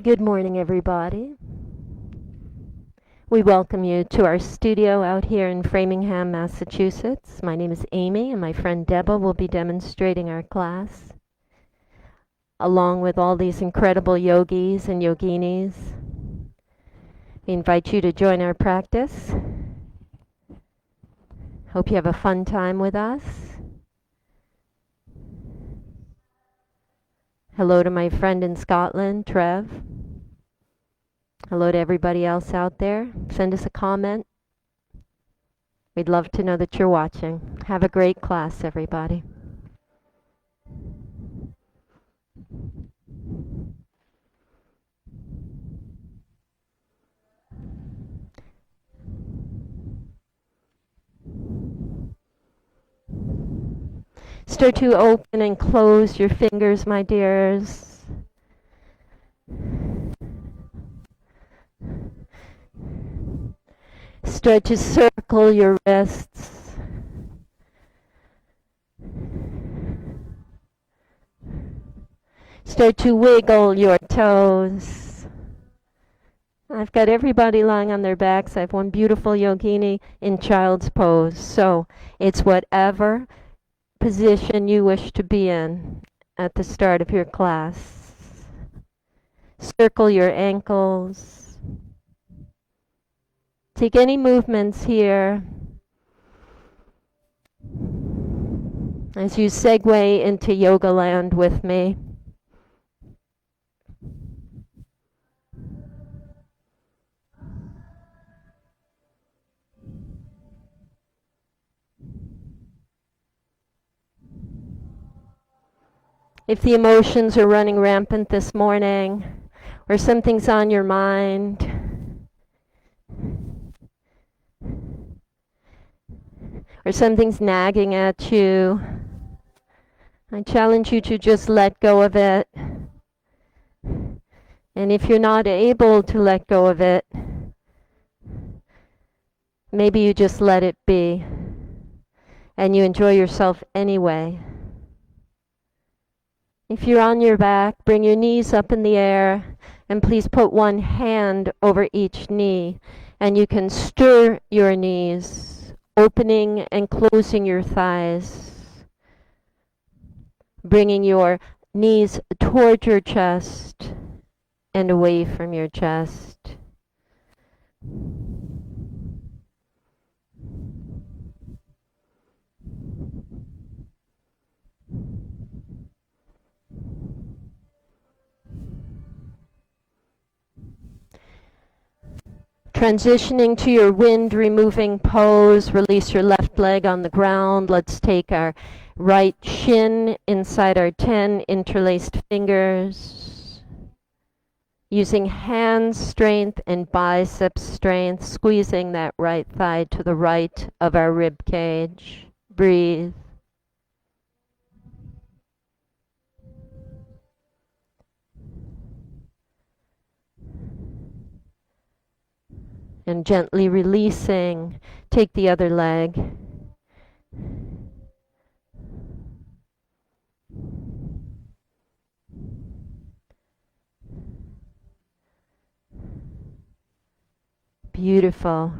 Good morning, everybody. We welcome you to our studio out here in Framingham, Massachusetts. My name is Amy, and my friend Deba will be demonstrating our class, along with all these incredible yogis and yoginis. We invite you to join our practice. Hope you have a fun time with us. Hello to my friend in Scotland, Trev. Hello to everybody else out there. Send us a comment. We'd love to know that you're watching. Have a great class, everybody. Start to open and close your fingers, my dears. Start to circle your wrists. Start to wiggle your toes. I've got everybody lying on their backs. I have one beautiful yogini in child's pose. So it's whatever position you wish to be in at the start of your class. Circle your ankles. Take any movements here as you segue into yoga land with me. If the emotions are running rampant this morning, or something's on your mind, or something's nagging at you, I challenge you to just let go of it. And if you're not able to let go of it, maybe you just let it be, and you enjoy yourself anyway. If you're on your back, bring your knees up in the air, and please put one hand over each knee, and you can stir your knees, opening and closing your thighs, bringing your knees toward your chest and away from your chest. Transitioning to your wind removing pose, release your left leg on the ground. Let's take our right shin inside our 10 interlaced fingers. Using hand strength and bicep strength, squeezing that right thigh to the right of our rib cage. Breathe. And gently releasing, take the other leg. Beautiful.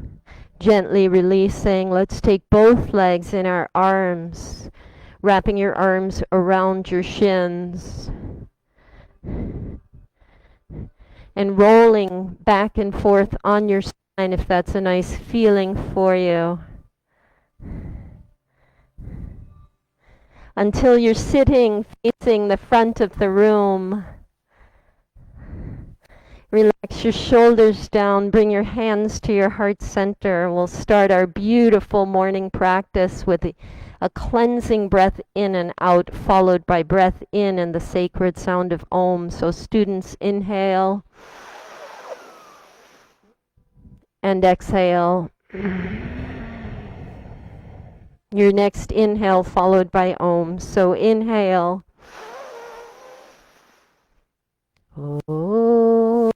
Gently releasing. Let's take both legs in our arms, wrapping your arms around your shins. And rolling back and forth on your spine if that's a nice feeling for you. Until you're sitting facing the front of the room. Relax your shoulders down, bring your hands to your heart center. We'll start our beautiful morning practice with a cleansing breath in and out, followed by breath in and the sacred sound of Om. So students, inhale and exhale. Your next inhale followed by Om. So inhale. Om.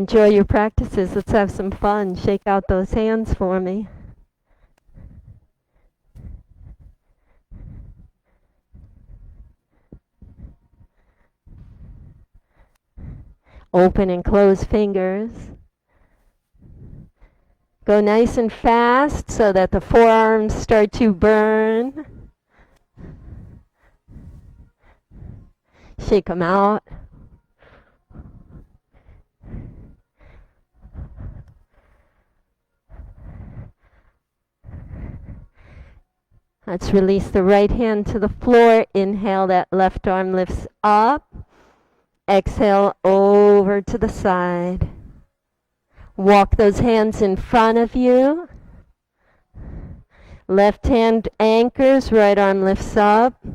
Enjoy your practices. Let's have some fun. Shake out those hands for me. Open and close fingers. Go nice and fast so that the forearms start to burn. Shake them out. Let's release the right hand to the floor. Inhale, that left arm lifts up. Exhale, over to the side. Walk those hands in front of you. Left hand anchors, right arm lifts up.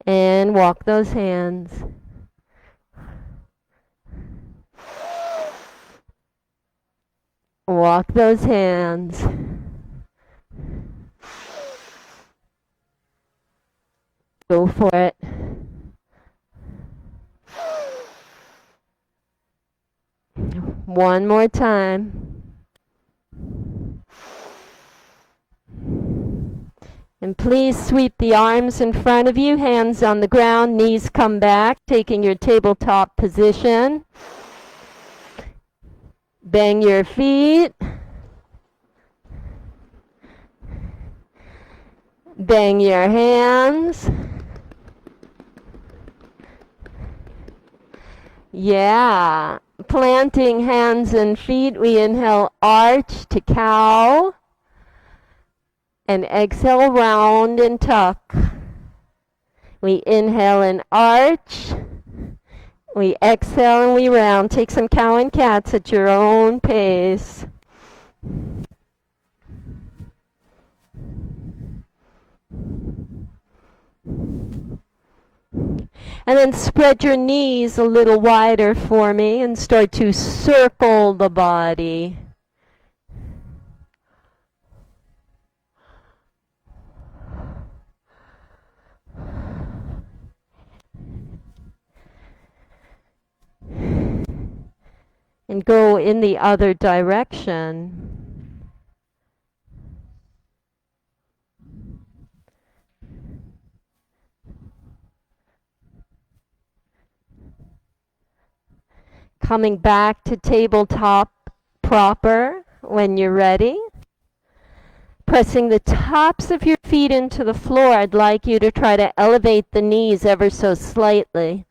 And walk those hands. Walk those hands. Go for it. One more time. And please sweep the arms in front of you, hands on the ground, knees come back, taking your tabletop position. Bang your feet. Bang your hands. Yeah. Planting hands and feet, we inhale arch to cow. And exhale round and tuck. We inhale and arch. We exhale and we round. Take some cow and cats at your own pace. And then spread your knees a little wider for me and start to circle the body. And go in the other direction. Coming back to tabletop proper when you're ready. Pressing the tops of your feet into the floor, I'd like you to try to elevate the knees ever so slightly.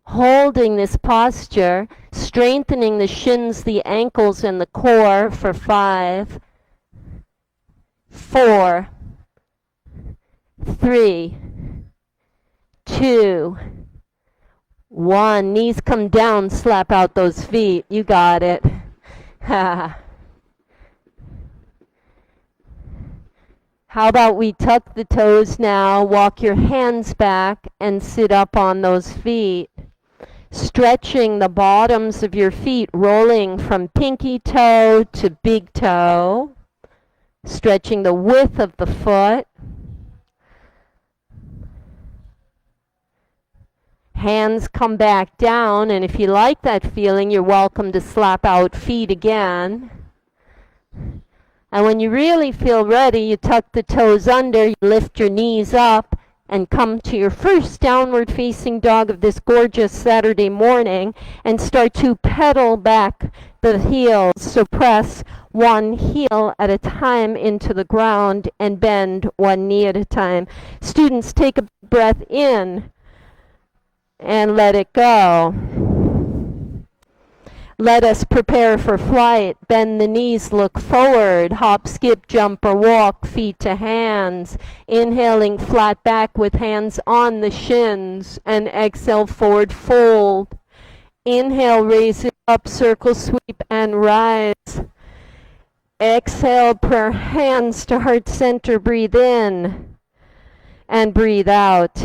Holding this posture, strengthening the shins, the ankles, and the core for 5, 4, 3, 2, 1. Knees come down, slap out those feet. You got it. How about we tuck the toes now, walk your hands back, and sit up on those feet. Stretching the bottoms of your feet, rolling from pinky toe to big toe. Stretching the width of the foot. Hands come back down, and if you like that feeling, you're welcome to slap out feet again. And when you really feel ready, you tuck the toes under, you lift your knees up, and come to your first downward facing dog of this gorgeous Saturday morning, and start to pedal back the heels. So press one heel at a time into the ground and bend one knee at a time. Students, take a breath in and let it go. Let us prepare for flight. Bend the knees, look forward. Hop, skip, jump, or walk, feet to hands. Inhaling flat back with hands on the shins. And exhale, forward fold. Inhale, raise it up, circle, sweep, and rise. Exhale, per hands to heart center. Breathe in and breathe out.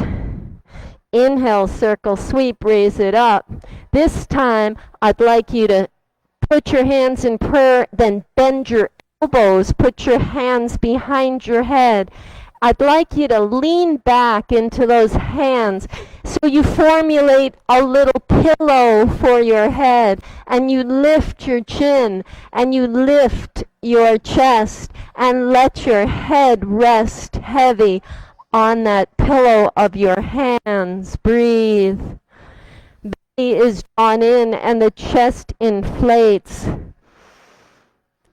Inhale, circle, sweep, raise it up. This time, I'd like you to put your hands in prayer, then bend your elbows, put your hands behind your head, I'd like you to lean back into those hands. So you formulate a little pillow for your head, and you lift your chin, and you lift your chest, and let your head rest heavy on that pillow of your hands. Breathe. Belly is drawn in, and the chest inflates.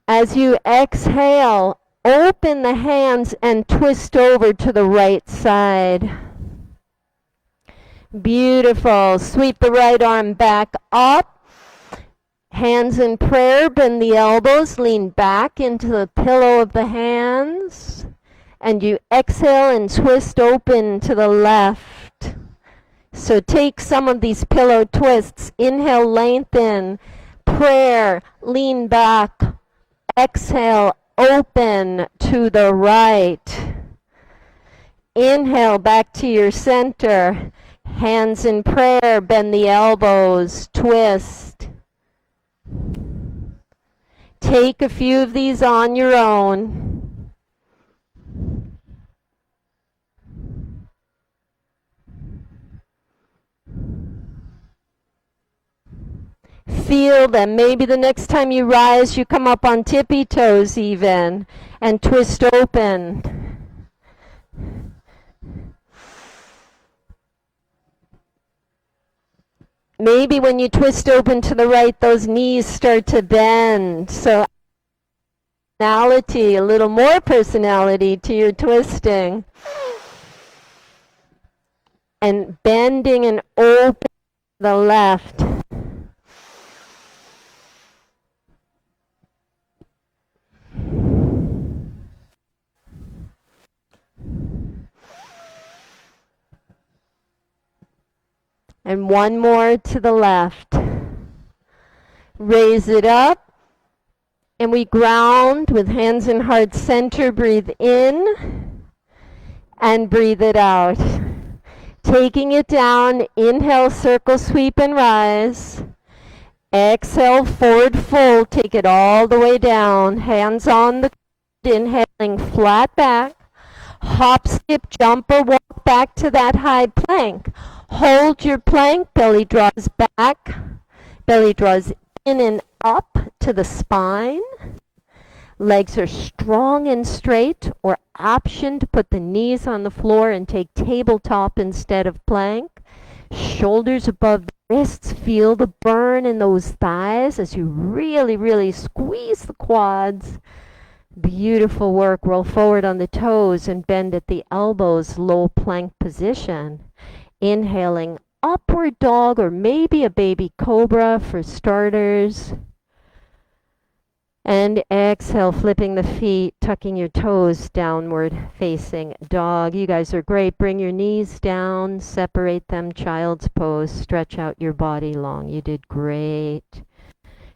As you exhale, open the hands and twist over to the right side. Beautiful. Sweep the right arm back up. Hands in prayer, bend the elbows, lean back into the pillow of the hands. And you exhale and twist open to the left. So take some of these pillow twists. Inhale, lengthen. Prayer, lean back. Exhale, open to the right. Inhale, back to your center. Hands in prayer, bend the elbows, twist. Take a few of these on your own. Feel them. Maybe the next time you rise, you come up on tippy toes even and twist open. Maybe when you twist open to the right, those knees start to bend. So personality, a little more personality to your twisting. And bending and open to the left. And one more to the left. Raise it up. And we ground with hands in heart center. Breathe in and breathe it out. Taking it down. Inhale, circle, sweep, and rise. Exhale, forward fold. Take it all the way down. Hands on the ground. Inhaling, flat back. Hop, skip, jump, or walk back to that high plank. Hold your plank, belly draws back, belly draws in and up to the spine. Legs are strong and straight, or option to put the knees on the floor and take tabletop instead of plank. Shoulders above the wrists, feel the burn in those thighs as you really, really squeeze the quads. Beautiful work. Roll forward on the toes and bend at the elbows, low plank position. Inhaling, upward dog or maybe a baby cobra for starters. And exhale, flipping the feet, tucking your toes, downward facing dog. You guys are great. Bring your knees down, separate them, child's pose. Stretch out your body long. You did great.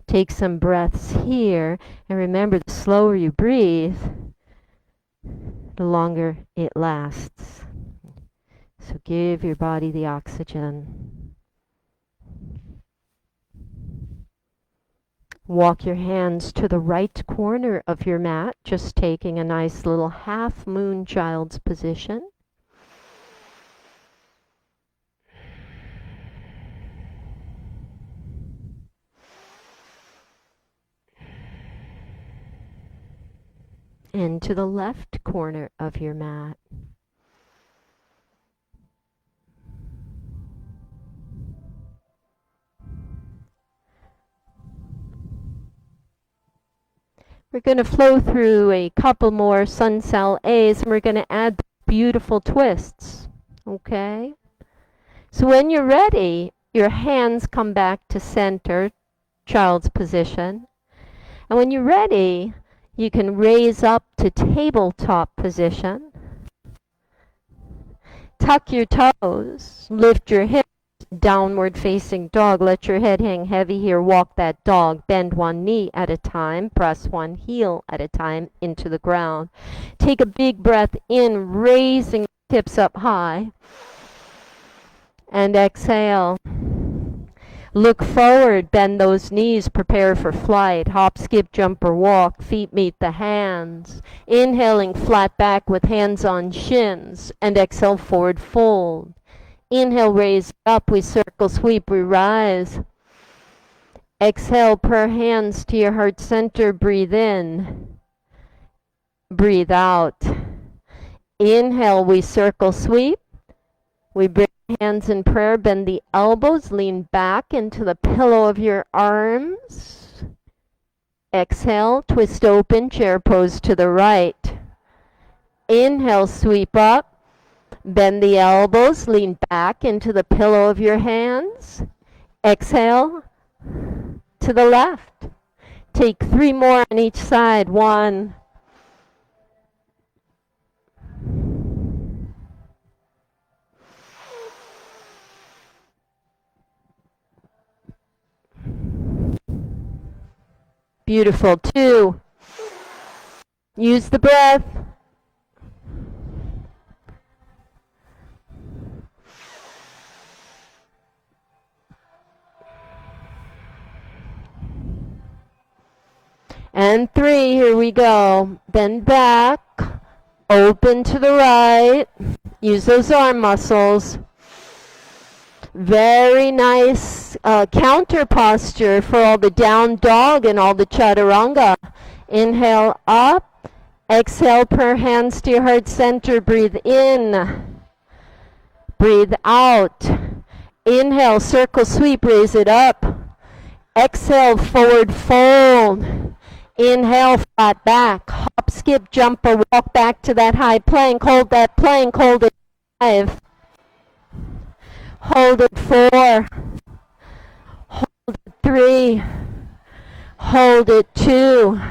Take some breaths here. And remember, the slower you breathe, the longer it lasts. So give your body the oxygen. Walk your hands to the right corner of your mat, just taking a nice little half moon child's position. And to the left corner of your mat. We're going to flow through a couple more sun cell A's, and we're going to add beautiful twists. Okay? So when you're ready, your hands come back to center, child's position. And when you're ready, you can raise up to tabletop position. Tuck your toes, lift your hips, downward facing dog. Let your head hang heavy here. Walk that dog. Bend one knee at a time. Press one heel at a time into the ground. Take a big breath in, raising hips up high. And exhale. Look forward, bend those knees, prepare for flight. Hop, skip, jump, or walk. Feet meet the hands. Inhaling flat back with hands on shins. And exhale, forward fold. Inhale, raise up. We circle, sweep, we rise. Exhale, prayer hands to your heart center. Breathe in. Breathe out. Inhale, we circle, sweep. We bring hands in prayer, bend the elbows, lean back into the pillow of your arms. Exhale, twist open, chair pose to the right. Inhale, sweep up, bend the elbows, lean back into the pillow of your hands. Exhale, to the left. Take 3 more on each side. 1, 2. Beautiful. 2. Use the breath. And 3, here we go. Bend back, open to the right. Use those arm muscles. Very nice counter posture for all the down dog and all the chaturanga. Inhale up, exhale, prayer hands to your heart center. Breathe in, breathe out. Inhale, circle, sweep, raise it up. Exhale, forward fold. Inhale, flat back. Hop, skip, jump, or walk back to that high plank. Hold that plank, hold it 5. Hold it 4. Hold it 3. Hold it 2.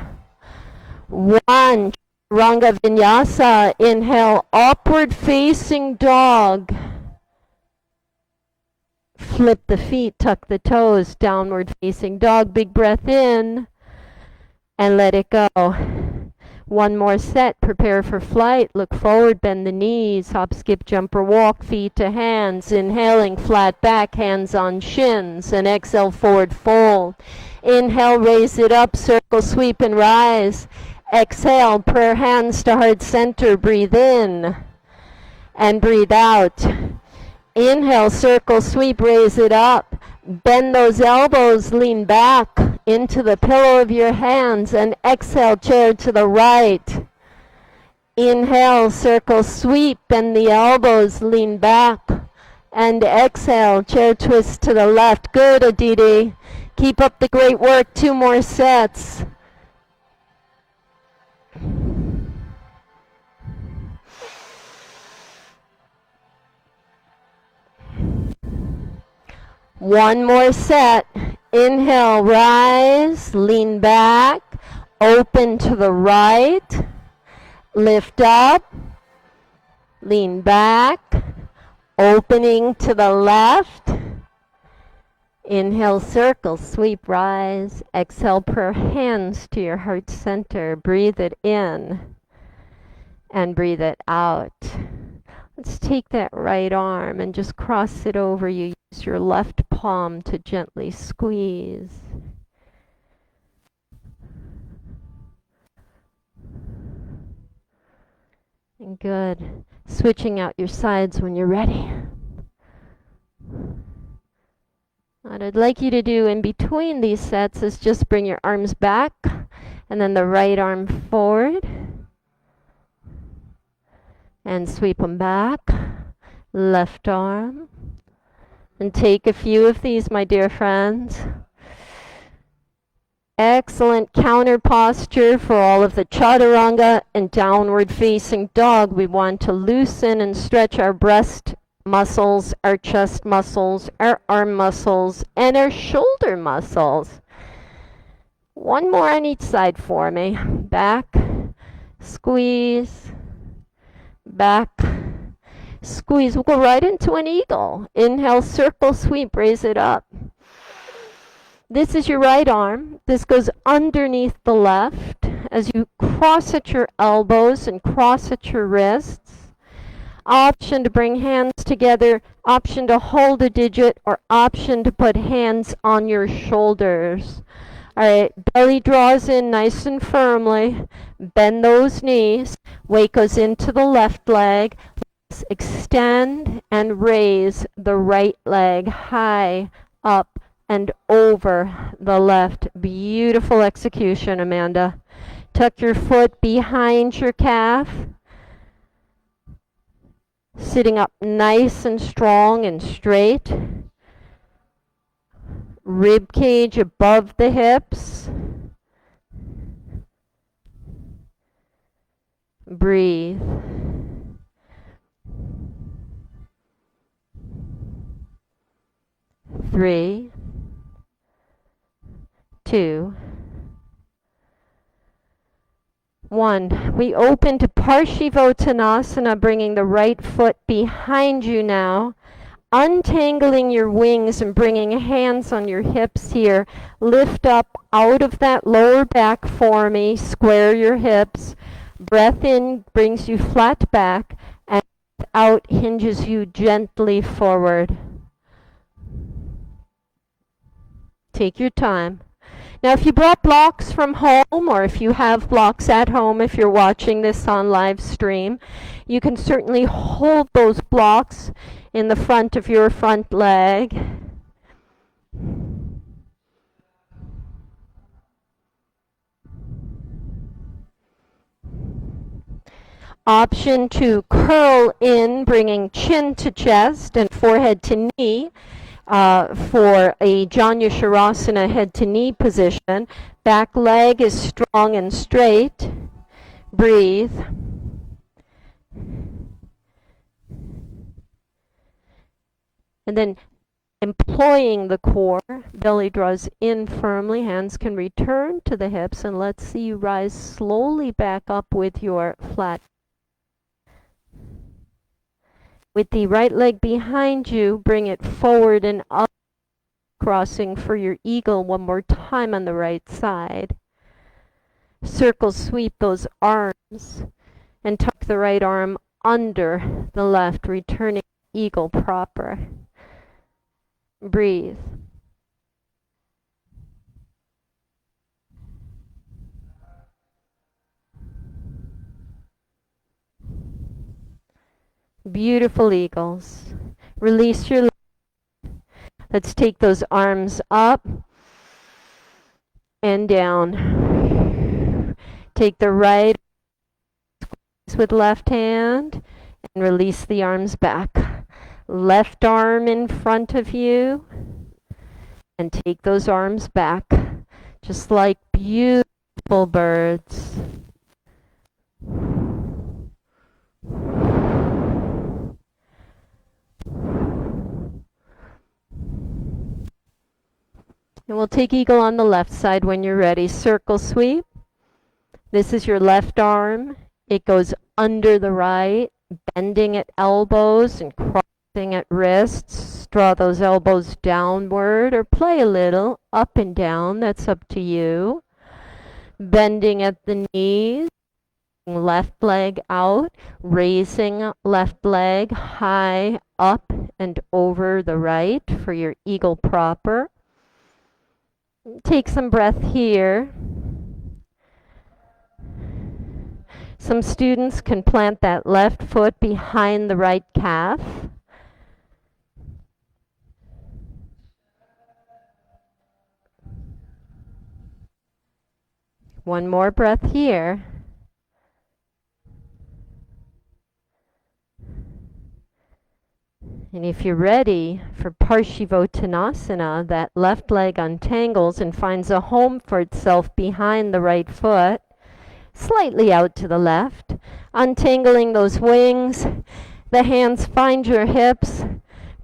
1. Chaturanga Vinyasa. Inhale, upward facing dog. Flip the feet, tuck the toes, downward facing dog. Big breath in. And let it go. 1 more set. Prepare for flight. Look forward, bend the knees. Hop, skip, jump, or walk. Feet to hands. Inhaling, flat back, hands on shins. And exhale, forward fold. Inhale, raise it up, circle, sweep, and rise. Exhale, prayer hands to heart center. Breathe in. And breathe out. Inhale, circle, sweep, raise it up. Bend those elbows, lean back into the pillow of your hands, and exhale, chair to the right. Inhale, circle, sweep, bend the elbows, lean back, and exhale, chair twist to the left. Good, Aditi. Keep up the great work. 2 more sets. One more set. Inhale, rise, lean back, open to the right, lift up, lean back, opening to the left. Inhale, circle, sweep, rise. Exhale, prayer hands to your heart center. Breathe it in and breathe it out. Let's take that right arm and just cross it over you. Use your left palm to gently squeeze. And good. Switching out your sides when you're ready. What I'd like you to do in between these sets is just bring your arms back and then the right arm forward. And sweep them back, left arm. And take a few of these, my dear friends. Excellent counter posture for all of the chaturanga and downward facing dog. We want to loosen and stretch our breast muscles, our chest muscles, our arm muscles, and our shoulder muscles. 1 more on each side for me. Back, squeeze. Back, squeeze. We'll go right into an eagle. Inhale, circle, sweep, raise it up. This is your right arm. This goes underneath the left as you cross at your elbows and cross at your wrists. Option to bring hands together, option to hold a digit, or option to put hands on your shoulders. All right, belly draws in nice and firmly. Bend those knees. Weight goes into the left leg. Let's extend and raise the right leg high up and over the left. Beautiful execution, Amanda. Tuck your foot behind your calf. Sitting up nice and strong and straight. Rib cage above the hips. Breathe. Three, two, one. We open to Parsvottanasana, bringing the right foot behind you now. Untangling your wings and bringing hands on your hips here. Lift up out of that lower back for me. Square your hips. Breath in brings you flat back, and out hinges you gently forward. Take your time. Now, if you brought blocks from home, or if you have blocks at home, if you're watching this on live stream, you can certainly hold those blocks in the front of your front leg. Option to curl in, bringing chin to chest and forehead to knee. For a Janya Shavasana head to knee position. Back leg is strong and straight. Breathe. And then employing the core, belly draws in firmly, hands can return to the hips, and let's see you rise slowly back up with your flat. With the right leg behind you, bring it forward and up, crossing for your eagle one more time on the right side. Circle sweep those arms and tuck the right arm under the left, returning eagle proper. Breathe. Beautiful eagles. Release your legs. Let's take those arms up and down. Take the right with left hand and release the arms back. Left arm in front of you and take those arms back, just like beautiful birds. And we'll take eagle on the left side when you're ready. Circle sweep. This is your left arm. It goes under the right, bending at elbows and crossing at wrists. Draw those elbows downward or play a little up and down. That's up to you. Bending at the knees. Left leg out, raising left leg high up and over the right for your eagle proper. Take some breath here. Some students can plant that left foot behind the right calf. One more breath here. And if you're ready for Parsvottanasana, that left leg untangles and finds a home for itself behind the right foot, slightly out to the left. Untangling those wings, the hands find your hips.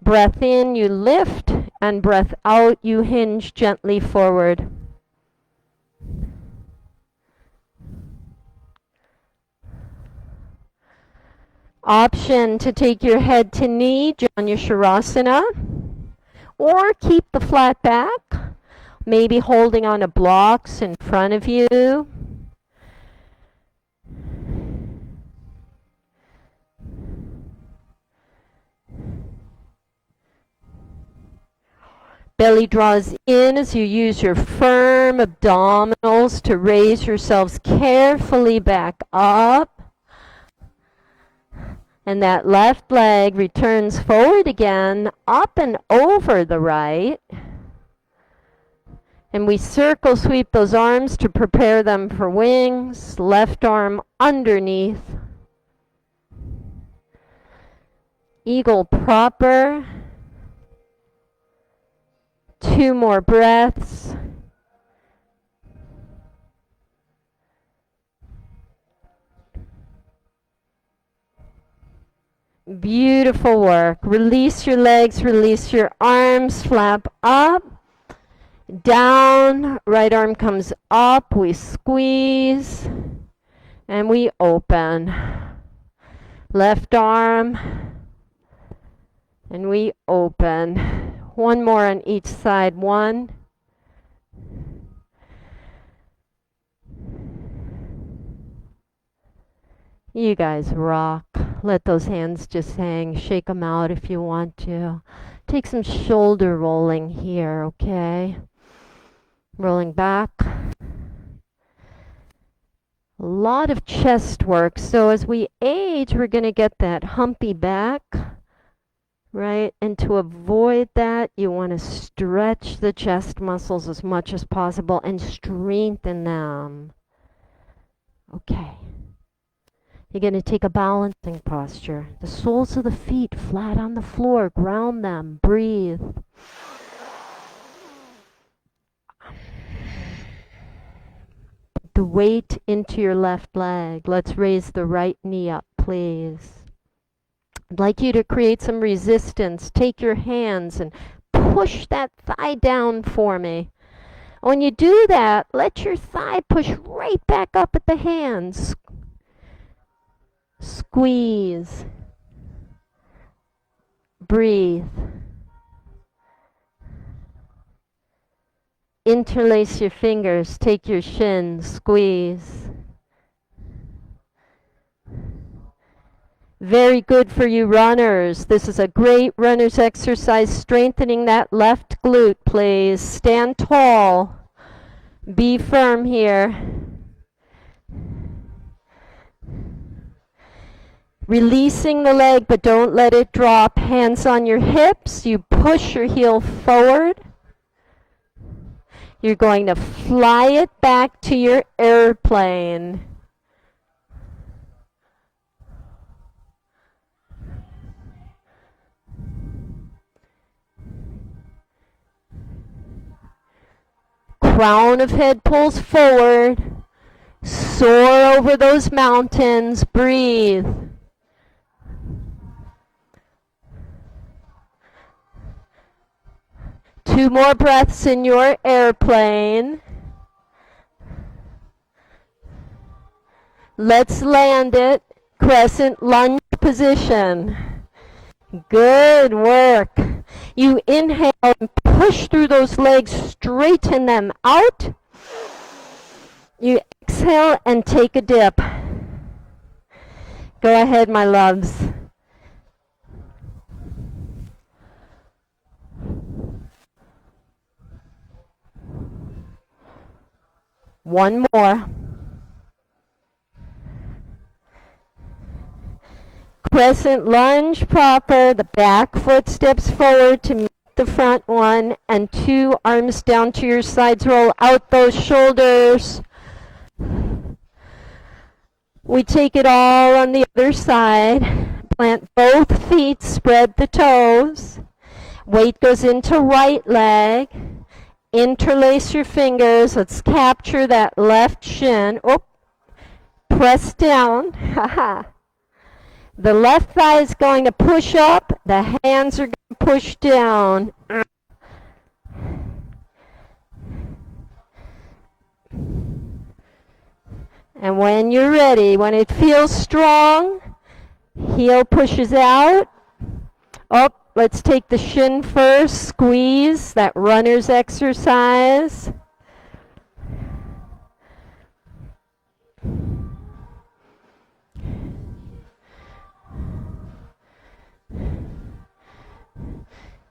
Breath in, you lift, and breath out, you hinge gently forward. Option to take your head to knee, Janya Shavasana, or keep the flat back, maybe holding on to blocks in front of you. Belly draws in as you use your firm abdominals to raise yourselves carefully back up. And that left leg returns forward again, up and over the right. And we circle sweep those arms to prepare them for wings. Left arm underneath. Eagle proper. 2 more breaths. Beautiful work. Release your legs, release your arms, flap up, down, right arm comes up, we squeeze, and we open. Left arm, and we open. 1 more on each side. 1. You guys rock. Let those hands just hang. Shake them out if you want to. Take some shoulder rolling here, okay? Rolling back. A lot of chest work. So as we age, we're going to get that humpy back, right? And to avoid that, you want to stretch the chest muscles as much as possible and strengthen them. Okay. You're going to take a balancing posture. The soles of the feet flat on the floor. Ground them. Breathe. Put the weight into your left leg. Let's raise the right knee up, please. I'd like you to create some resistance. Take your hands and push that thigh down for me. When you do that, let your thigh push right back up at the hands. Squeeze. Breathe. Interlace your fingers. Take your shins. Squeeze. Very good for you runners. This is a great runner's exercise, strengthening that left glute, please. Stand tall. Be firm here. Releasing the leg, but don't let it drop. Hands on your hips. You push your heel forward. You're going to fly it back to your airplane. Crown of head pulls forward. Soar over those mountains. Breathe. Two more breaths in your airplane. Let's land it. Crescent lunge position. Good work. You inhale and push through those legs, straighten them out. You exhale and take a dip. Go ahead, my loves. One more. Crescent lunge proper. The back foot steps forward to meet the front one, and 2 arms down to your sides. Roll out those shoulders. We take it all on the other side. Plant both feet, spread the toes. Weight goes into right leg. Interlace your fingers. Let's capture that left shin. Oh, press down. The left thigh is going to push up. The hands are going to push down. And when you're ready, when it feels strong, heel pushes out. Oh, let's take the shin first. Squeeze, that runner's exercise.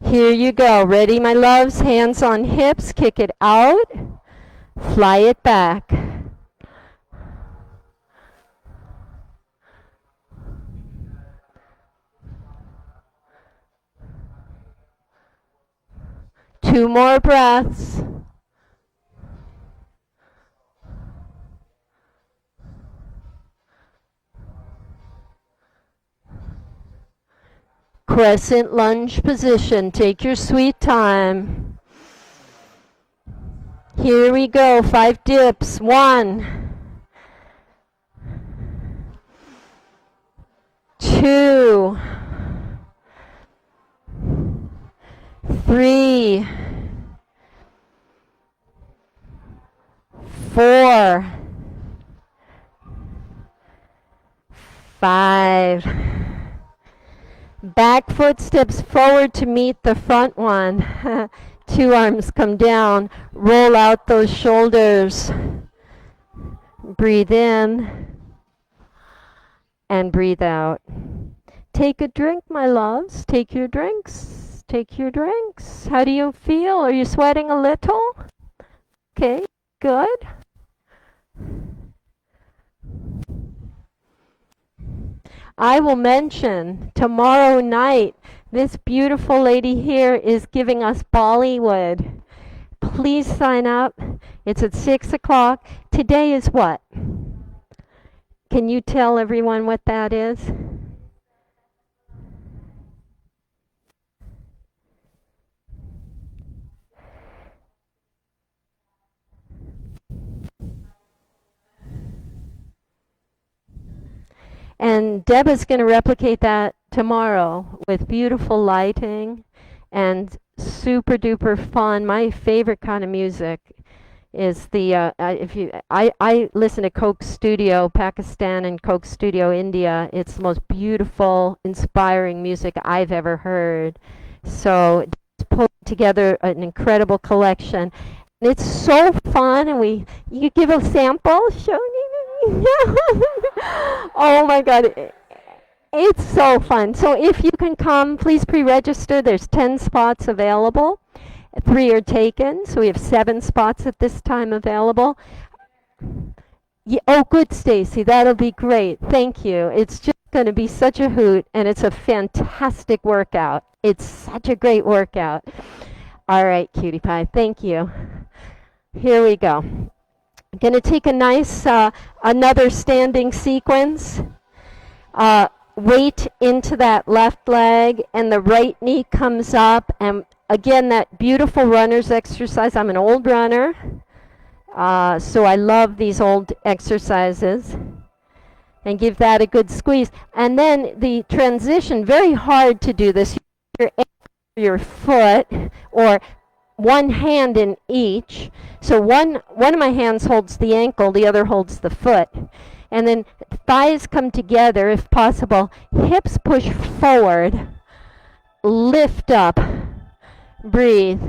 Here you go. Ready, my loves? Hands on hips. Kick it out. Fly it back. Two more breaths. Crescent lunge position. Take your sweet time. Here we go. 5 dips. 1, 2, 3, 4, 5. Back foot steps forward to meet the front one. 2 arms come down. Roll out those shoulders. Breathe in and breathe out. Take a drink, my loves. Take your drinks. Take your drinks. How do you feel? Are you sweating a little? Okay, good. I will mention tomorrow night, this beautiful lady here is giving us Bollywood. Please sign up. It's at 6 o'clock. Today is what? Can you tell everyone what that is? And Deba's going to replicate that tomorrow with beautiful lighting and super duper fun. My favorite kind of music is the I listen to Coke Studio Pakistan and Coke Studio India. It's the most beautiful, inspiring music I've ever heard. So it's put together an incredible collection. And it's so fun, and you give a sample, show me. Oh my God. It's so fun. So if you can come, please pre-register. There's 10 spots available. 3 are taken, so we have 7 spots at this time available. Yeah, oh, good, Stacy. That'll be great. Thank you. It's just going to be such a hoot, and it's a fantastic workout. It's such a great workout. All right, cutie pie. Thank you. Here we go. I'm going to take a nice, another standing sequence. Weight into that left leg, and the right knee comes up. And again, that beautiful runner's exercise. I'm an old runner, so I love these old exercises. And give that a good squeeze. And then the transition, very hard to do this. Your foot, or one hand in each. So one of my hands holds the ankle, the other holds the foot. And then thighs come together if possible. Hips push forward. Lift up. Breathe.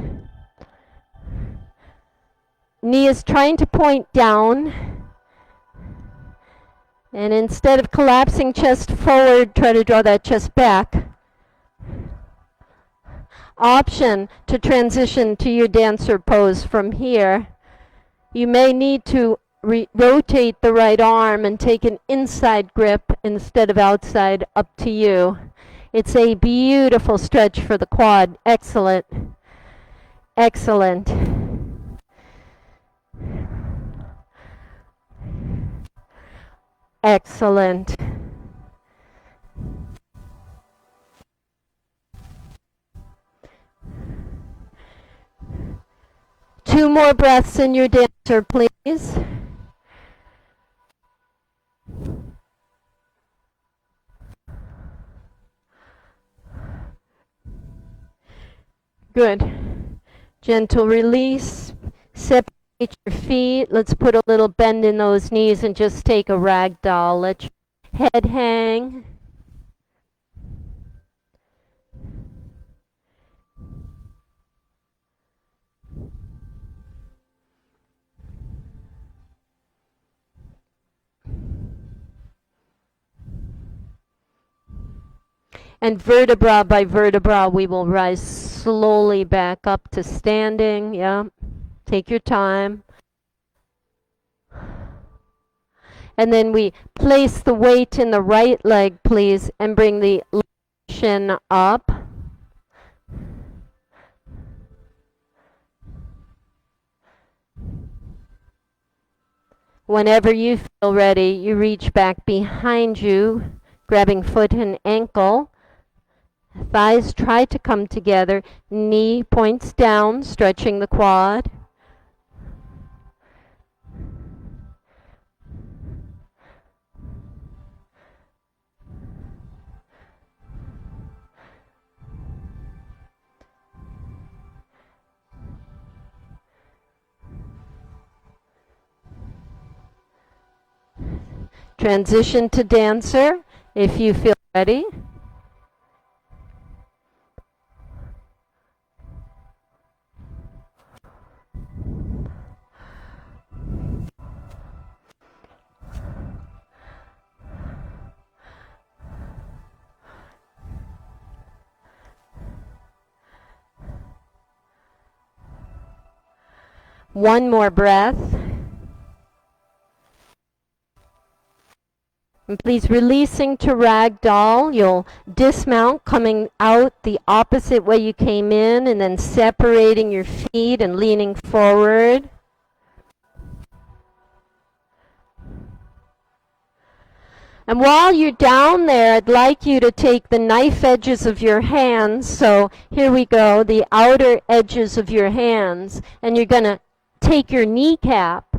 Knee is trying to point down. And instead of collapsing chest forward, try to draw that chest back. Option to transition to your dancer pose from here. You may need to rotate the right arm and take an inside grip instead of outside, up to you. It's a beautiful stretch for the quad. Excellent. Excellent. Excellent. Two more breaths in your dancer, please. Good. Gentle release. Separate your feet. Let's put a little bend in those knees and just take a rag doll. Let your head hang. And vertebra by vertebra, we will rise slowly back up to standing. Yeah, take your time. And then we place the weight in the right leg, please, and bring the left shin up. Whenever you feel ready, you reach back behind you, grabbing foot and ankle. Thighs try to come together. Knee points down, stretching the quad. Transition to dancer if you feel ready. One more breath. And please, releasing to ragdoll, you'll dismount, coming out the opposite way you came in, and then separating your feet and leaning forward. And while you're down there, I'd like you to take the knife edges of your hands. So here we go, the outer edges of your hands. And you're going to take your kneecap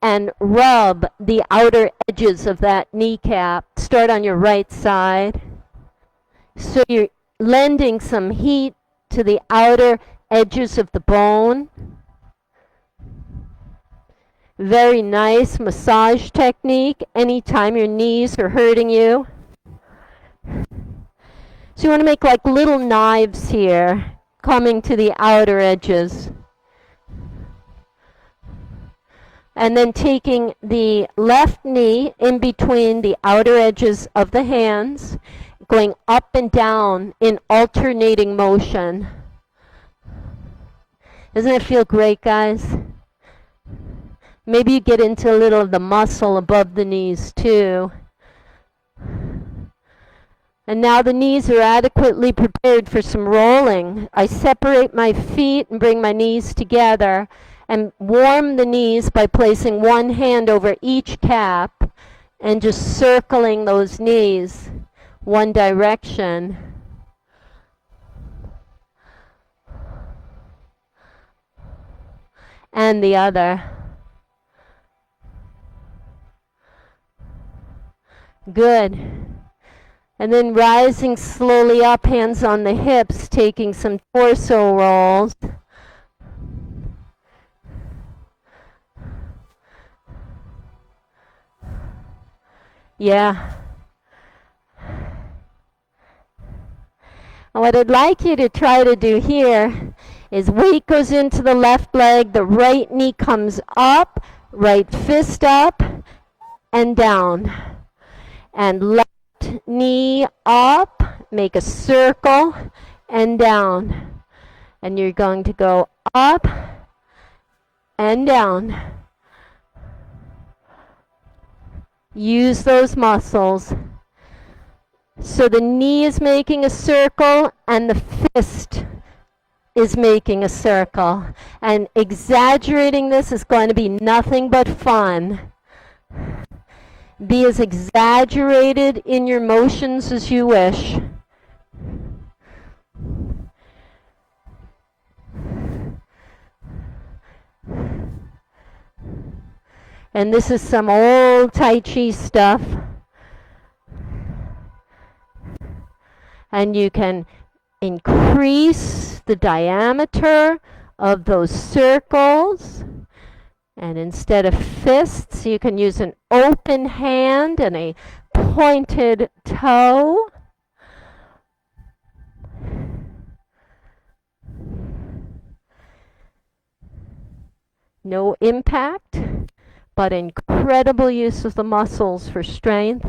and rub the outer edges of that kneecap. Start on your right side. So you're lending some heat to the outer edges of the bone. Very nice massage technique anytime your knees are hurting you. So you want to make like little knives here, coming to the outer edges. And then taking the left knee in between the outer edges of the hands, going up and down in alternating motion. Doesn't it feel great, guys? Maybe you get into a little of the muscle above the knees too. And now the knees are adequately prepared for some rolling. I separate my feet and bring my knees together and warm the knees by placing one hand over each cap and just circling those knees one direction. And the other. Good. And then rising slowly up, hands on the hips, taking some torso rolls. Yeah. And what I'd like you to try to do here is weight goes into the left leg, the right knee comes up, right fist up and down. And left knee up, make a circle and down. And you're going to go up and down. Use those muscles. So the knee is making a circle and the fist is making a circle. And exaggerating this is going to be nothing but fun. Be as exaggerated in your motions as you wish. And this is some old Tai Chi stuff. And you can increase the diameter of those circles. And instead of fists, you can use an open hand and a pointed toe. No impact, but incredible use of the muscles for strength,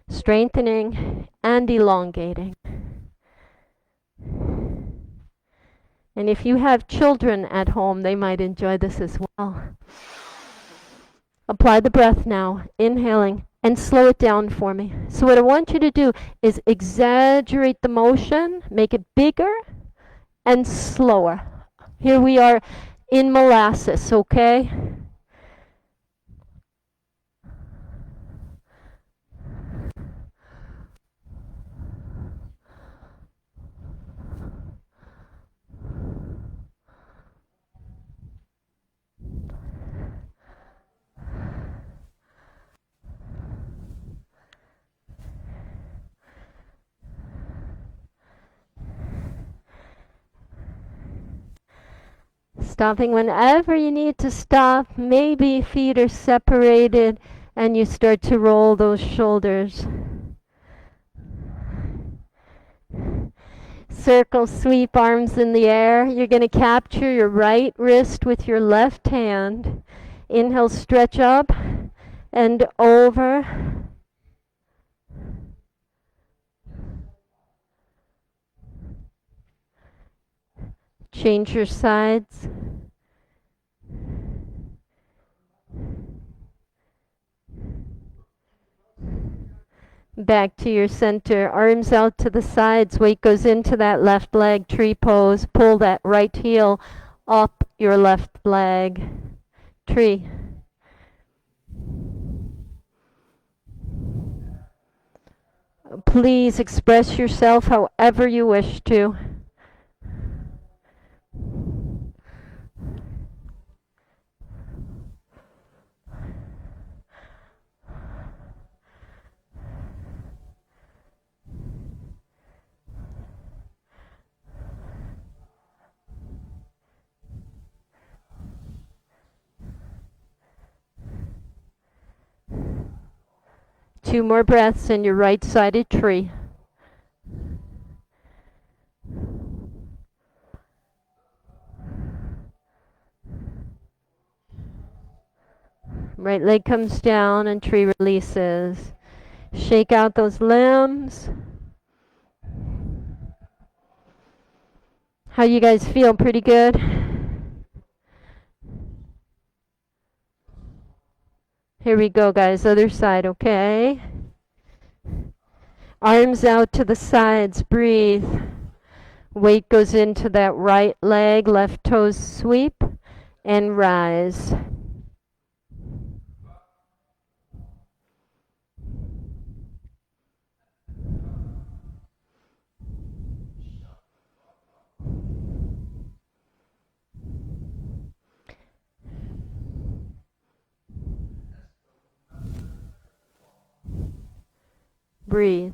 strengthening, and elongating. And if you have children at home, they might enjoy this as well. Apply the breath now, inhaling, and slow it down for me. So what I want you to do is exaggerate the motion, make it bigger and slower. Here we are in molasses, okay? Stopping whenever you need to stop. Maybe feet are separated and you start to roll those shoulders. Circle, sweep, arms in the air. You're going to capture your right wrist with your left hand. Inhale, stretch up and over. Change your sides. Back to your center, arms out to the sides, weight goes into that left leg, tree pose. Pull that right heel up your left leg, tree. Please express yourself however you wish to. Two more breaths in your right-sided tree. Right leg comes down and tree releases. Shake out those limbs. How you guys feel? Pretty good? Here we go, guys. Other side, okay? Arms out to the sides. Breathe. Weight goes into that right leg. Left toes sweep and rise. Breathe.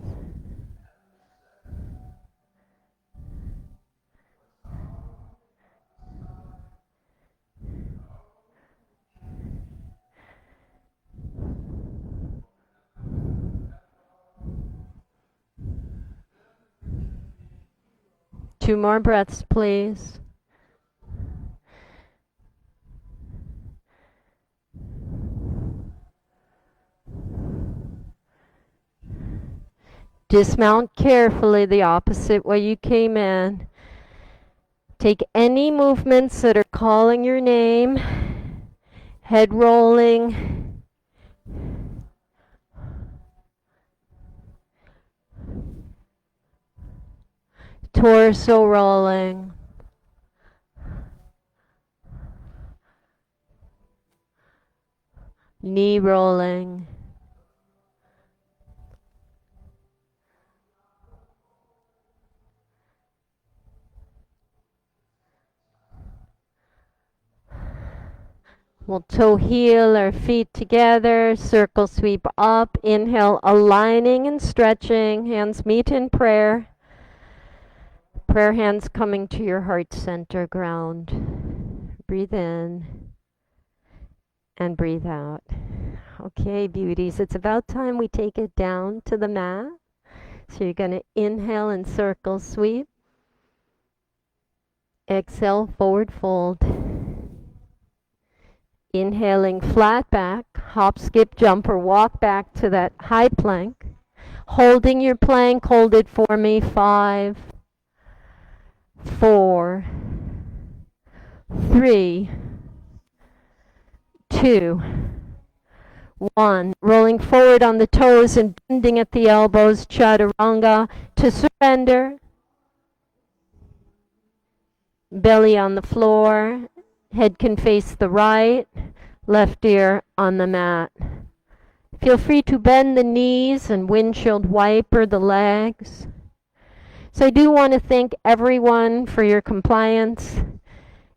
Two more breaths, please. Dismount carefully the opposite way you came in. Take any movements that are calling your name. Head rolling. Torso rolling. Knee rolling. We'll toe heel our feet together, circle sweep up, inhale, aligning and stretching, hands meet in prayer. Prayer hands coming to your heart center ground. Breathe in and breathe out. Okay, beauties, it's about time we take it down to the mat. So you're going to inhale and circle sweep. Exhale, forward fold. Inhaling flat back, hop, skip, jump, or walk back to that high plank. Holding your plank, hold it for me. 5, 4, 3, 2, 1. Rolling forward on the toes and bending at the elbows, chaturanga to surrender. Belly on the floor, head can face the right, left ear on the mat. Feel free to bend the knees and windshield wiper the legs. So I do want to thank everyone for your compliance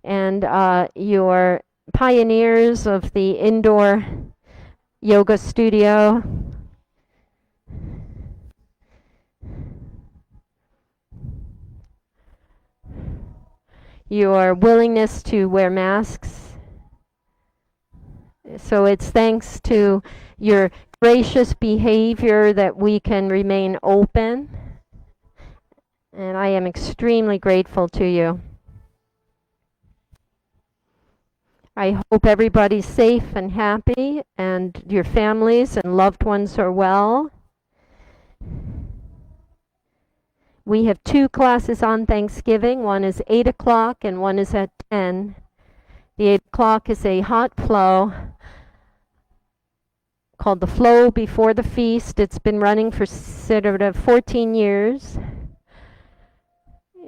and your pioneers of the indoor yoga studio. Your willingness to wear masks. So it's thanks to your gracious behavior that we can remain open. And I am extremely grateful to you. I hope everybody's safe and happy and your families and loved ones are well. We have 2 classes on Thanksgiving. One is 8 o'clock and one is at 10. The 8 o'clock is a hot flow called the Flow Before the Feast. It's been running for 14 years.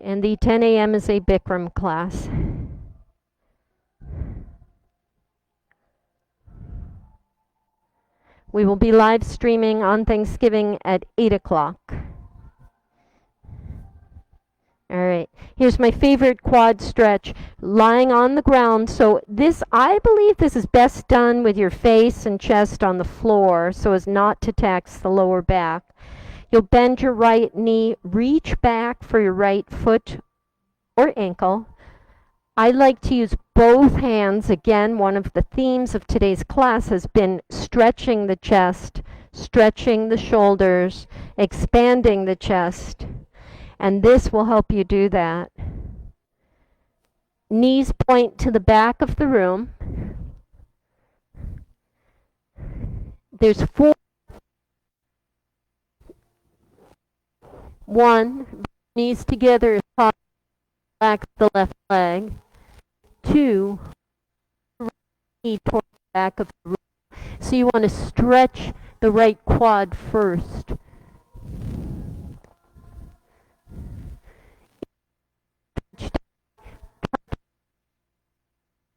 And the 10 a.m. is a Bikram class. We will be live streaming on Thanksgiving at 8 o'clock. All right, here's my favorite quad stretch, lying on the ground. So this, I believe this is best done with your face and chest on the floor so as not to tax the lower back. You'll bend your right knee, reach back for your right foot or ankle. I like to use both hands. Again, one of the themes of today's class has been stretching the chest, stretching the shoulders, expanding the chest. And this will help you do that. Knees point to the back of the room. There's 4. 1, knees together, back the left leg. 2, knee toward the back of the room. So you want to stretch the right quad first.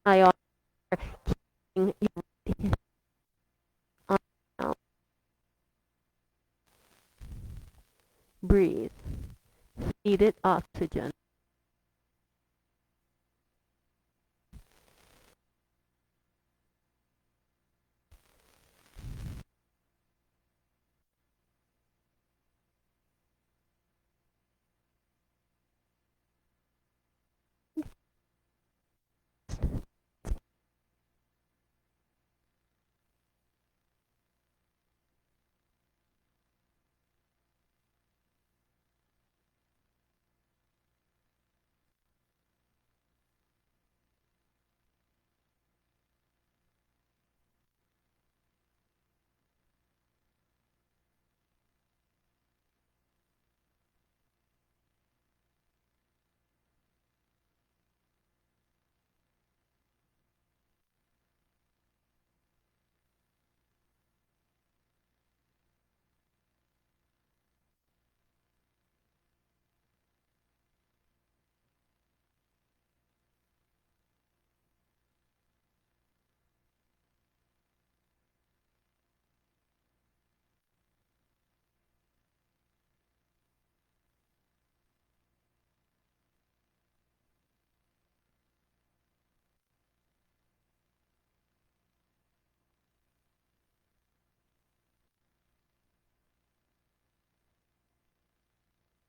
I are keeping your on. Breathe. Feed it oxygen.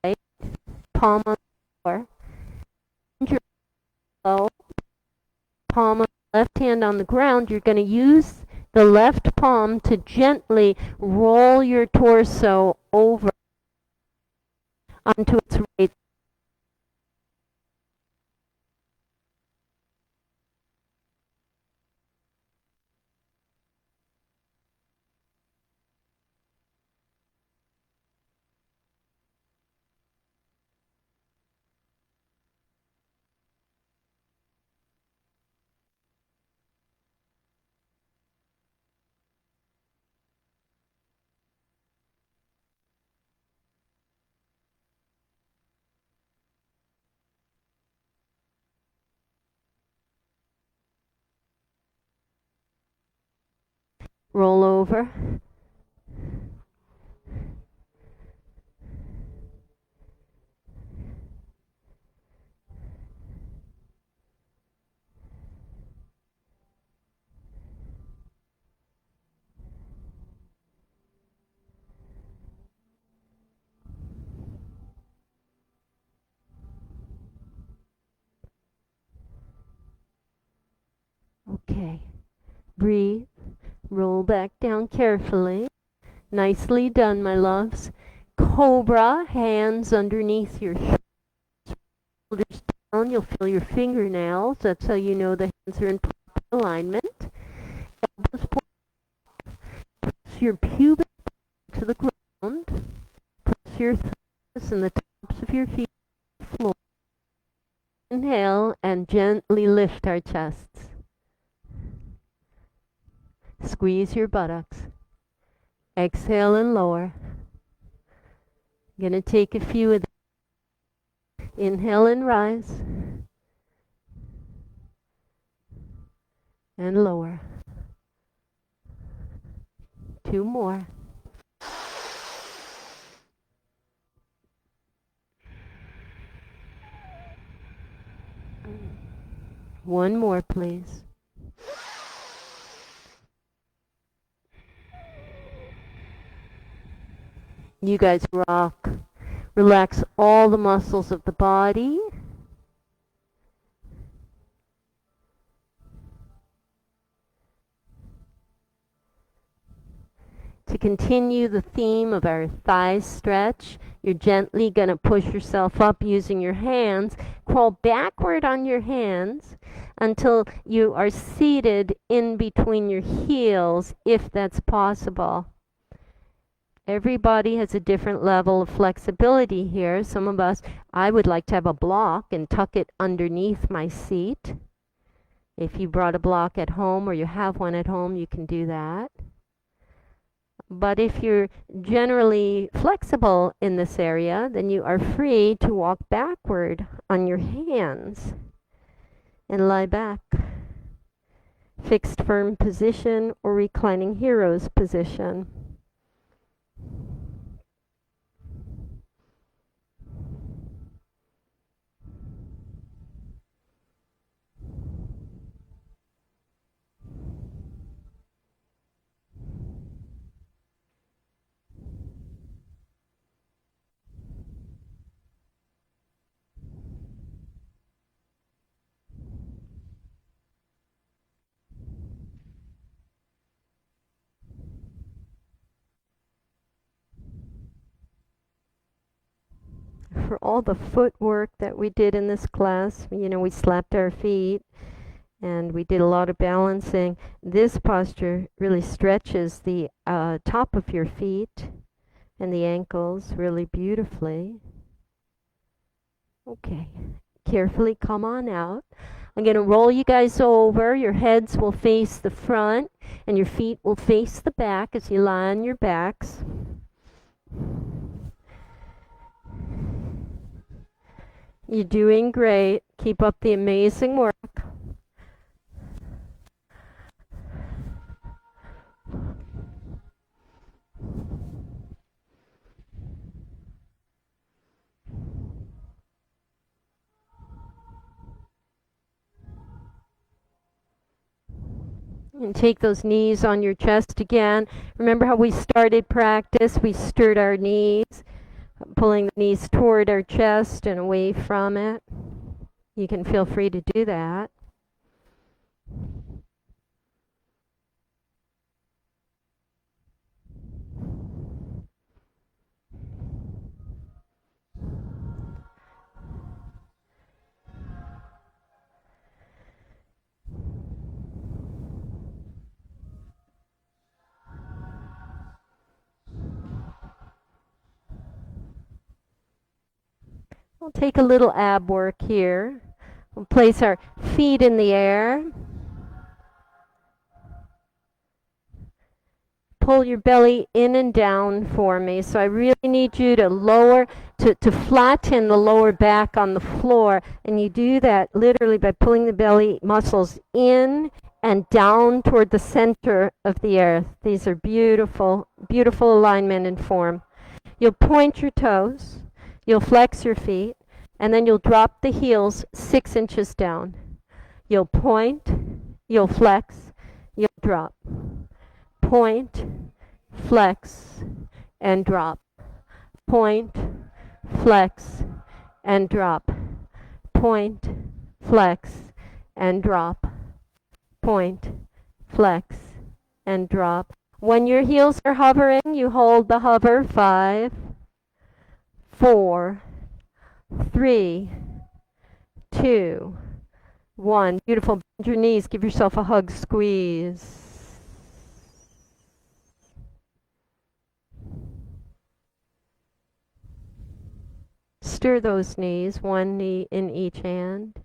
Right, palm on the floor. Your elbow, palm on the left hand on the ground. You're going to use the left palm to gently roll your torso over onto its right. Roll over. Okay. Breathe. Roll back down carefully. Nicely done, my loves. Cobra, hands underneath your shoulders down. You'll feel your fingernails. That's how you know the hands are in proper alignment. Elbows point. Press your pubic to the ground. Press your thumbs and the tops of your feet to the floor. Inhale and gently lift our chests. Squeeze your buttocks. Exhale and lower. I'm going to take a few of them. Inhale and rise. And lower. 2 more. One more, please. You guys rock. Relax all the muscles of the body. To continue the theme of our thigh stretch, you're gently going to push yourself up using your hands. Crawl backward on your hands until you are seated in between your heels, if that's possible. Everybody has a different level of flexibility here. Some of us, I would like to have a block and tuck it underneath my seat. If you brought a block at home or you have one at home, you can do that. But if you're generally flexible in this area, then you are free to walk backward on your hands and lie back. Fixed firm position or reclining hero's position. For all the footwork that we did in this class, you know, we slapped our feet and we did a lot of balancing. This posture really stretches the top of your feet and the ankles really beautifully. Okay, carefully come on out. I'm going to roll you guys over. Your heads will face the front and your feet will face the back as you lie on your backs. You're doing great. Keep up the amazing work. And take those knees on your chest again. Remember how we started practice? We stirred our knees, pulling the knees toward our chest and away from it. You can feel free to do that. We'll take a little ab work here. We'll place our feet in the air. pull your belly in and down for me. So I really need you to lower, to flatten the lower back on the floor. And you do that literally by pulling the belly muscles in and down toward the center of the earth. These are beautiful, beautiful alignment and form. You'll point your toes, you'll flex your feet, and then you'll drop the heels 6 inches down. You'll point, you'll flex, you'll drop. Point, flex, and drop. Point, flex, and drop. Point, flex, and drop. Point, flex, and drop. When your heels are hovering, you hold the hover. 5, 4, 3, 2, 1. Beautiful. Bend your knees. Give yourself a hug. Squeeze. Stir those knees, one knee in each hand,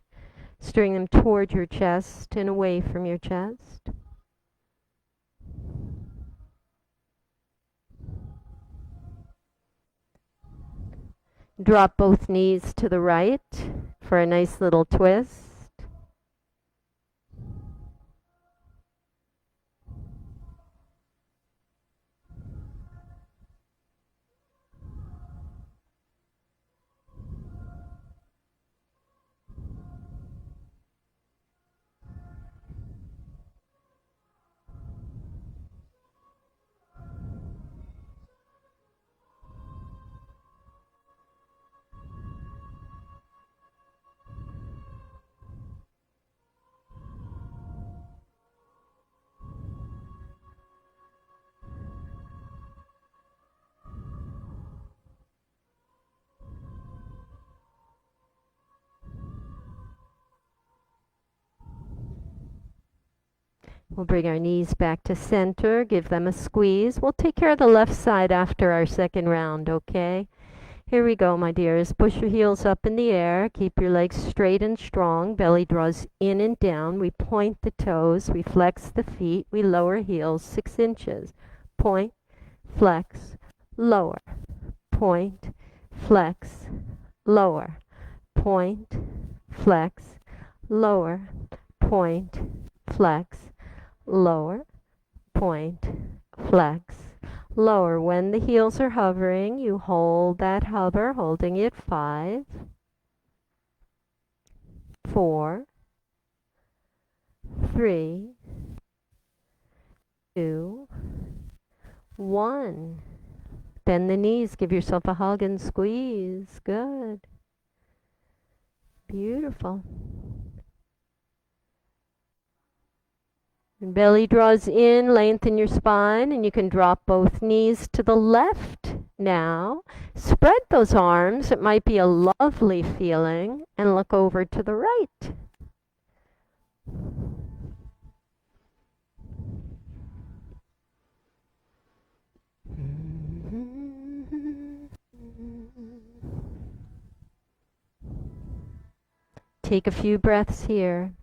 stirring them toward your chest and away from your chest. Drop both knees to the right for a nice little twist. We'll bring our knees back to center, give them a squeeze. We'll take care of the left side after our second round, okay? Here we go, my dears. Push your heels up in the air. Keep your legs straight and strong. Belly draws in and down. We point the toes. We flex the feet. We lower heels 6 inches. Point, flex, lower. Point, flex, lower. Point, flex, lower. Point, flex, lower, point, flex, lower. When the heels are hovering, you hold that hover, holding it 5, 4, 3, 2, 1. Bend the knees, give yourself a hug and squeeze. Good. Beautiful. And belly draws in, lengthen your spine, and you can drop both knees to the left now. Spread those arms, it might be a lovely feeling, and look over to the right. Take a few breaths here.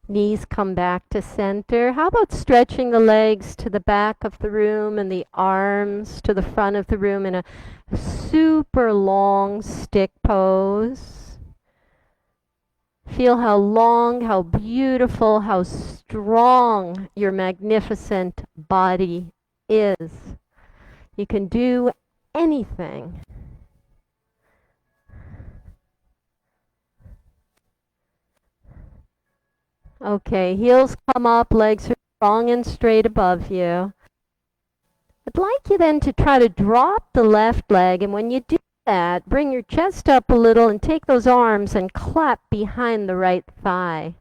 Knees come back to center. How about stretching the legs to the back of the room and the arms to the front of the room in a super long stick pose? Feel how long, how beautiful, how strong your magnificent body is. You can do anything. Okay, heels come up, legs are strong and straight above you. I'd like you then to try to drop the left leg, and when you do that, bring your chest up a little and take those arms and clap behind the right thigh.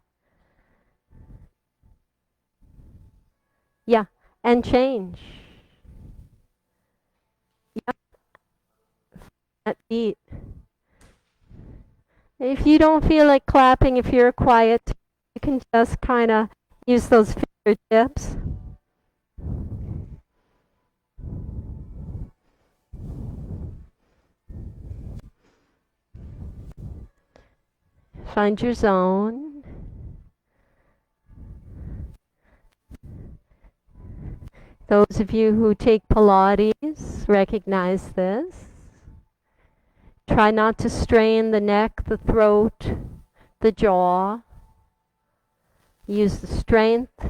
Yeah, and change. Yeah, that beat. If you don't feel like clapping, if you're quiet, you can just kind of Use those fingertips. Find your zone. Those of you who take Pilates recognize this. Try not to strain the neck, the throat, the jaw. Use the strength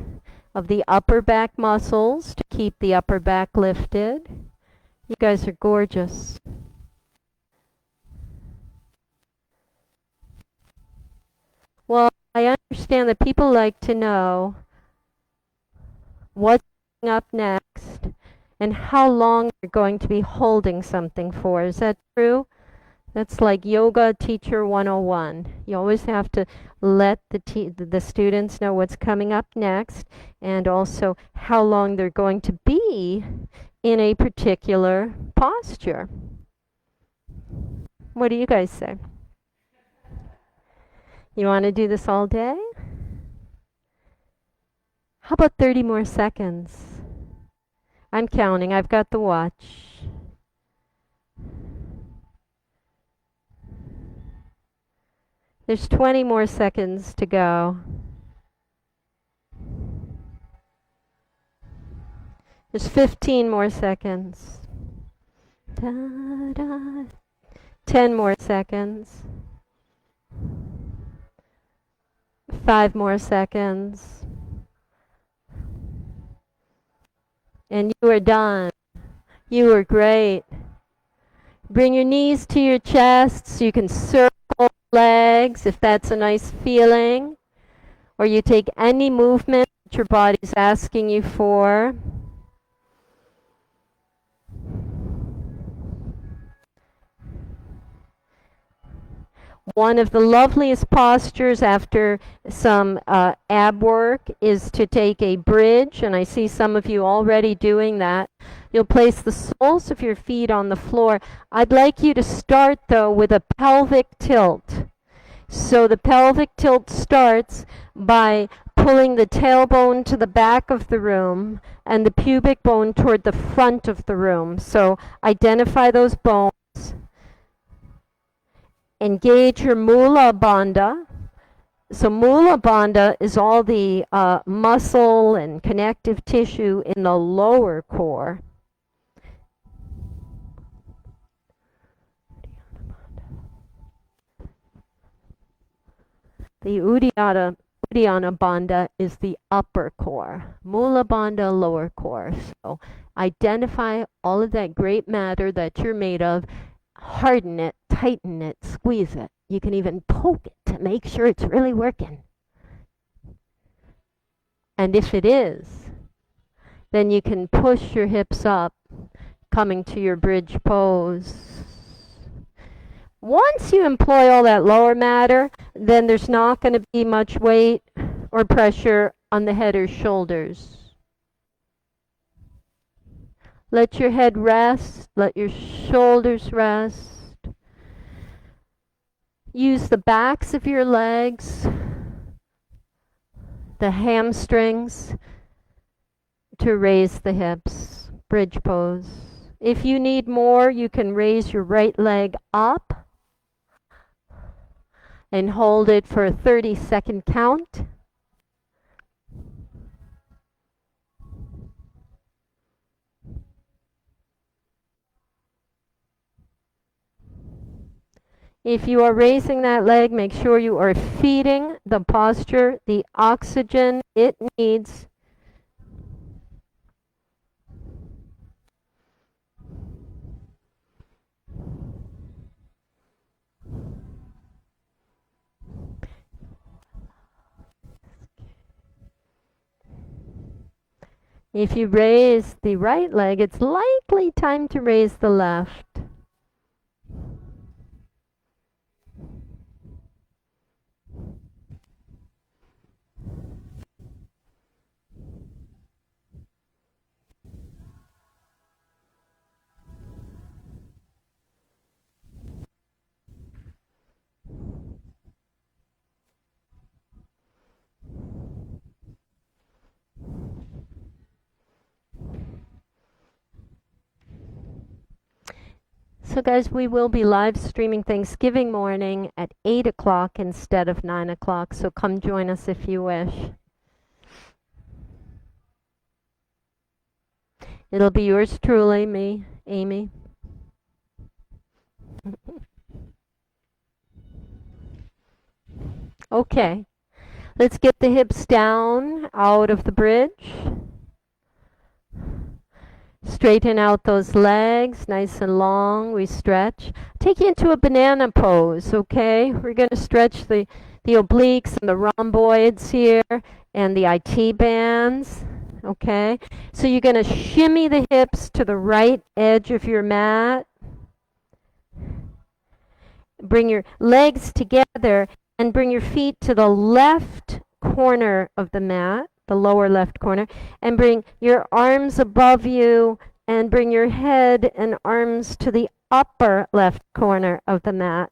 of the upper back muscles to keep the upper back lifted. You guys are gorgeous. Well, I understand that people like to know what's coming up next and how long you're going to be holding something for. Is that true? That's like Yoga Teacher 101. You always have to let the students know what's coming up next and also how long they're going to be in a particular posture. What do you guys say? You want to do this all day? How about 30 more seconds? I'm counting. I've got the watch. There's 20 more seconds to go. There's 15 more seconds. Da, da. 10 more seconds. 5 more seconds. And you are done. You are great. Bring your knees to your chest so you can circle legs if that's a nice feeling. Or you take any movement that your body's asking you for. One of the loveliest postures after some ab work is to take a bridge, and I see some of you already doing that. You'll place the soles of your feet on the floor. I'd like you to start, though, with a pelvic tilt. So the pelvic tilt starts by pulling the tailbone to the back of the room and the pubic bone toward the front of the room. So identify those bones. Engage your Mula Bandha. So Mula Bandha is all the muscle and connective tissue in the lower core. The Uddiyana Bandha is the upper core. Mula Bandha, lower core. So identify all of that great matter that you're made of. Harden it, tighten it, squeeze it. You can even poke it to make sure it's really working. And if it is, then you can push your hips up, coming to your bridge pose. Once you employ all that lower matter, then there's not going to be much weight or pressure on the head or shoulders. Let your head rest, let your shoulders rest. Use the backs of your legs, the hamstrings, to raise the hips. Bridge pose. If you need more, you can raise your right leg up and hold it for a 30-second count. If you are raising that leg, make sure you are feeding the posture the oxygen it needs. If you raise the right leg, it's likely time to raise the left. So guys, we will be live streaming Thanksgiving morning at 8 o'clock instead of 9 o'clock, so come join us if you wish. It'll be yours truly, me, Amy. Okay, let's get the hips down out of the bridge. Straighten out those legs, nice and long. We stretch. Take you into a banana pose, okay? We're going to stretch the obliques and the rhomboids here and the IT bands, okay? So you're going to shimmy the hips to the right edge of your mat. Bring your legs together and bring your feet to the left corner of the mat, the lower left corner, and bring your arms above you and bring your head and arms to the upper left corner of the mat.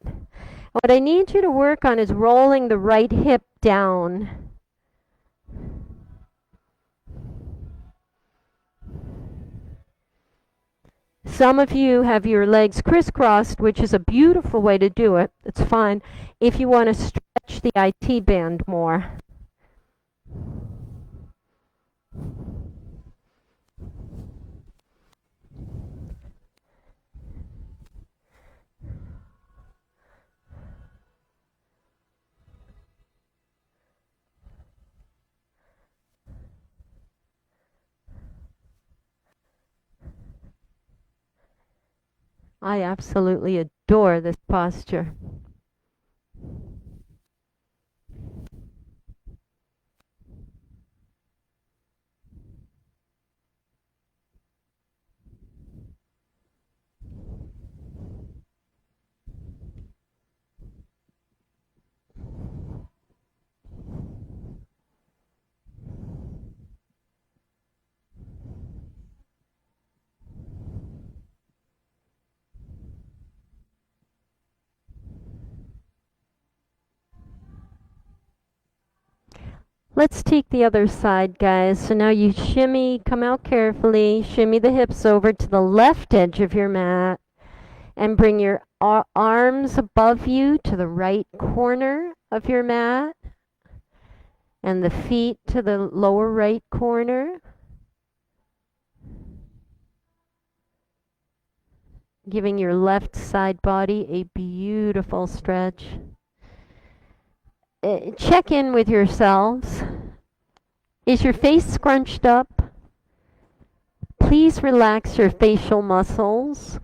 What I need you to work on is rolling the right hip down. Some of you have your legs crisscrossed, which is a beautiful way to do it. It's fine if you want to stretch the IT band more. I absolutely adore this posture. Let's take the other side, guys. So now you shimmy, come out carefully, shimmy the hips over to the left edge of your mat, and bring your arms above you to the right corner of your mat, and the feet to the lower right corner. Giving your left side body a beautiful stretch. Check in with yourselves. Is your face scrunched up? Please relax your facial muscles.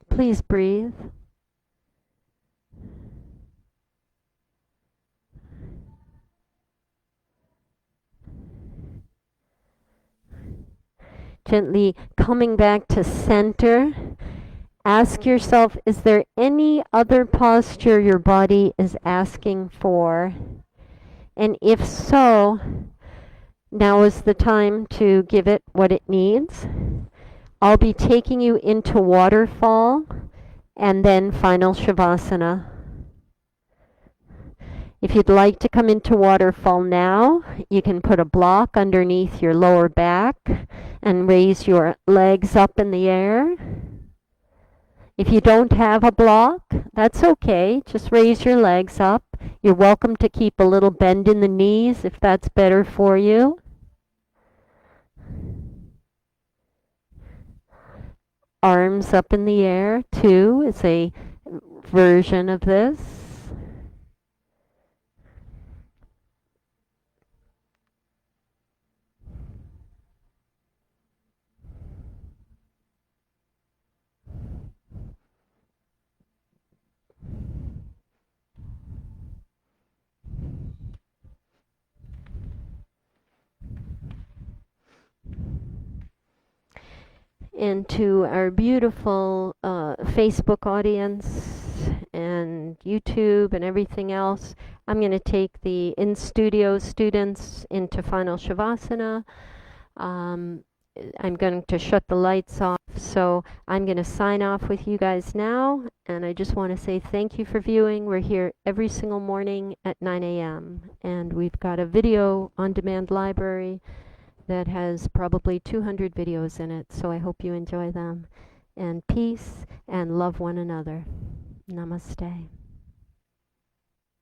Please breathe. Gently coming back to center. Ask yourself, is there any other posture your body is asking for? And if so, now is the time to give it what it needs. I'll be taking you into waterfall and then final Shavasana. If you'd like to come into waterfall now, you can put a block underneath your lower back and raise your legs up in the air. If you don't have a block, that's okay. Just raise your legs up. You're welcome to keep a little bend in the knees if that's better for you. Arms up in the air, too, is a version of this. And to our beautiful Facebook audience and YouTube and everything else, I'm going to take the in-studio students into final Shavasana. I'm going to shut the lights off, so I'm going to sign off with you guys now, and I just want to say thank you for viewing. We're here every single morning at 9 a.m., and we've got a video on-demand library that has probably 200 videos in it, so I hope you enjoy them. And peace, and love one another. Namaste.